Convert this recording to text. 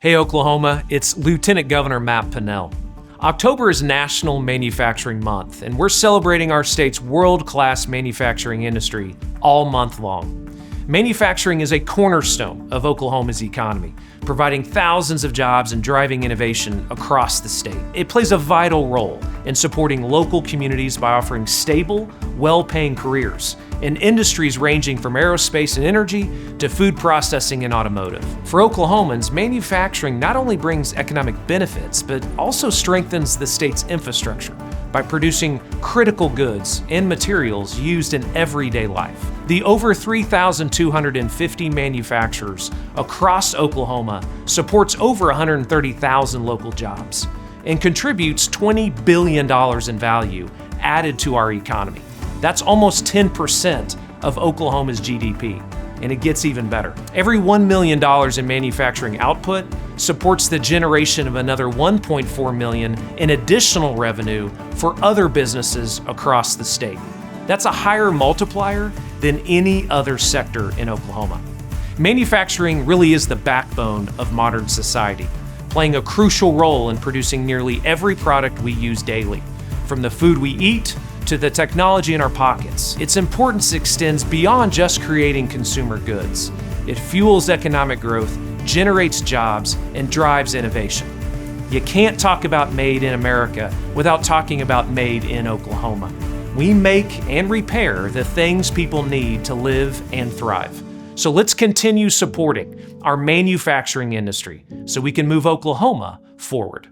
Hey Oklahoma, it's Lieutenant Governor Matt Pinnell. October is National Manufacturing Month, and we're celebrating our state's world-class manufacturing industry all month long. Manufacturing is a cornerstone of Oklahoma's economy, providing thousands of jobs and driving innovation across the state. It plays a vital role in supporting local communities by offering stable, well-paying careers in industries ranging from aerospace and energy to food processing and automotive. For Oklahomans, manufacturing not only brings economic benefits, but also strengthens the state's infrastructure by producing critical goods and materials used in everyday life. The over 3,250 manufacturers across Oklahoma supports over 130,000 local jobs and contributes $20 billion in value added to our economy. That's almost 10% of Oklahoma's GDP, and it gets even better. Every $1 million in manufacturing output supports the generation of another $1.4 million in additional revenue for other businesses across the state. That's a higher multiplier than any other sector in Oklahoma. Manufacturing really is the backbone of modern society, playing a crucial role in producing nearly every product we use daily, from the food we eat to the technology in our pockets. Its importance extends beyond just creating consumer goods. It fuels economic growth, generates jobs, and drives innovation. You can't talk about Made in America without talking about Made in Oklahoma. We make and repair the things people need to live and thrive. So let's continue supporting our manufacturing industry so we can move Oklahoma forward.